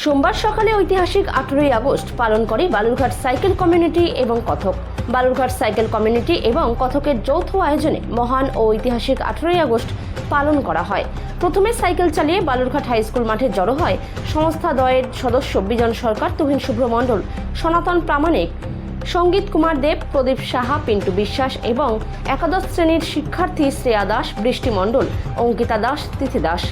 সোমবার সকালে ঐতিহাসিক 18ই আগস্ট পালন করে বালুরঘাট সাইকেল কমিউনিটি এবং কথক। বালুরঘাট সাইকেল কমিউনিটি এবং কথকের যৌথ আয়োজনে মহান ও ঐতিহাসিক 18ই আগস্ট পালন করা হয়। প্রথমে সাইকেল চালিয়ে বালুরঘাট হাই স্কুল মাঠে জড়ো হয় সংস্থাদ্বয়ের সদস্য বিজন সরকার, তুহিন শুভ্র মণ্ডল, সনাতন প্রামাণিক, সঙ্গীত কুমার দেব, প্রদীপ সাহা, পিন্টু বিশ্বাস এবং একাদশ শ্রেণীর শিক্ষার্থী শ্রেয়া দাস, বৃষ্টি মণ্ডল, অঙ্কিতা দাস, তিথি দাস।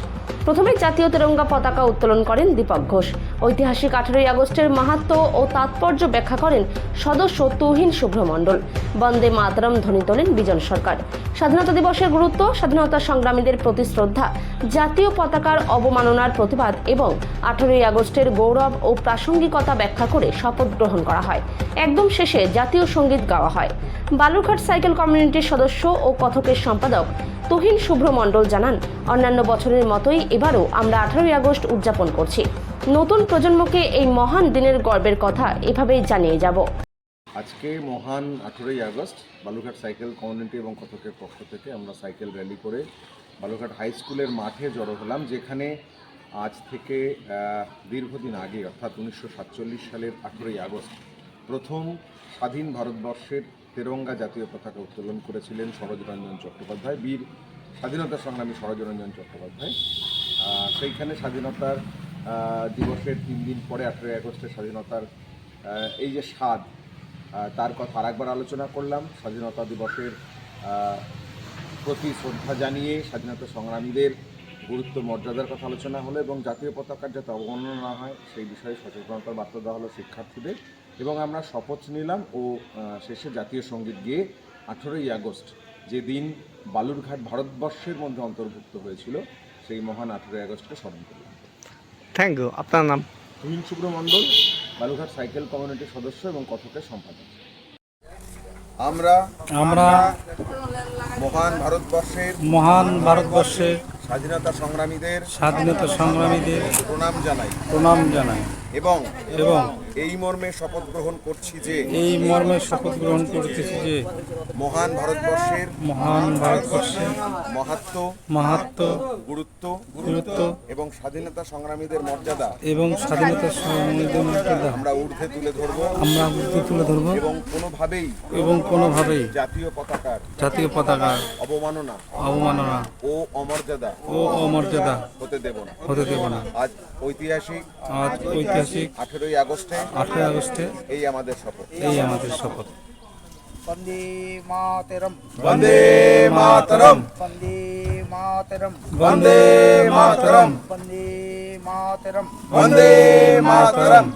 প্রথমে জাতীয় তেরঙ্গা পতাকা উত্তোলন করেন দীপক ঘোষ। ঐতিহাসিক 18ই আগস্টের মাহাত্ম্য ও তাৎপর্য ব্যাখ্যা করেন সদস্য তুহিন শুভ্র মণ্ডল। বন্দে মাতরম ধ্বনি তোলেন বিজন সরকার। স্বাধীনতা দিবসের গুরুত্ব, স্বাধীনতা সংগ্রামীদের প্রতি শ্রদ্ধা, জাতীয় পতাকার অবমাননার প্রতিবাদ এবং 18ই আগস্টের গৌরব ও প্রাসঙ্গিকতা ব্যাখ্যা করে শপথ গ্রহণ করা হয়। একদম শেষে জাতীয় সঙ্গীত গাওয়া হয়। বালুরঘাট সাইকেল কমিউনিটির সদস্য ও কথকের সম্পাদক তুহিন শুভ্র মণ্ডল জানান, অন্যান্য বছরের মতোই এবারও আমরা 18ই আগস্ট উদযাপন করছি। নতুন প্রজন্মকে এই মহান দিনের গর্বের কথা এভাবেই জানিয়ে যাব। আজকে মহান 18ই আগস্ট বালুরঘাট সাইকেল কমিউনিটি এবং কথকের পক্ষ থেকে আমরা সাইকেল র্যালি করে বালুরঘাট হাই স্কুলের মাঠে জড়ো হলাম, যেখানে আজ থেকে দীর্ঘদিন আগে অর্থাৎ 1947 সালের 18ই আগস্ট প্রথম স্বাধীন ভারতবর্ষের তেরঙ্গা জাতীয় পতাকা উত্তোলন করেছিলেন সরোজরঞ্জন চট্টোপাধ্যায়, বীর স্বাধীনতা সংগ্রামী সরোজরঞ্জন চট্টোপাধ্যায়। সেইখানে স্বাধীনতার দিবসের 3 দিন পরে 18ই আগস্টের স্বাধীনতার এই যে স্বাদ, তার কথা আরেকবার আলোচনা করলাম। স্বাধীনতা দিবসের প্রতি শ্রদ্ধা জানিয়ে স্বাধীনতা সংগ্রামীদের গুরুত্ব মর্যাদার কথা আলোচনা হলো এবং জাতীয় পতাকার যাতে অবমাননা না হয় সেই বিষয়ে সচেতনতার বার্তা দেওয়া হলো শিক্ষার্থীদের। এবং আমরা শপথ নিলাম ও শেষে জাতীয় সঙ্গীত গেয়ে 18ই আগস্ট যেদিন বালুরঘাট ভারতবর্ষের মধ্যে অন্তর্ভুক্ত হয়েছিল সেই মহান 18ই আগস্টকে স্মরণ করলাম। Thank you. আপনার নাম? তুহিন শুভ্র মণ্ডল, বালুরঘাট সাইকেল কমিউনিটির সদস্য এবং কথকের সম্পাদক। আমরা মহান ভারতবর্ষের স্বাধীনতা সংগ্রামীদের প্রণাম জানাই এবং এই মর্মে শপথ গ্রহণ করছি যে মহান ভারতবর্ষের মাহাত্ম্য, গুরুত্ব এবং স্বাধীনতা সংগ্রামীদের মর্যাদা আমরা ঊর্ধ্বে তুলে ধরব এবং কোনোভাবেই জাতীয় পতাকার অবমাননা ও অমর্যাদা হতে দেব না। আজ ঐতিহাসিক 18ই আগস্টে এই আমাদের শপথ। বন্দে মাতরম, বন্দে মাতরম, বন্দে মাতরম, বন্দে মাতরম, বন্দে মাতরম, বন্দে মাতরম।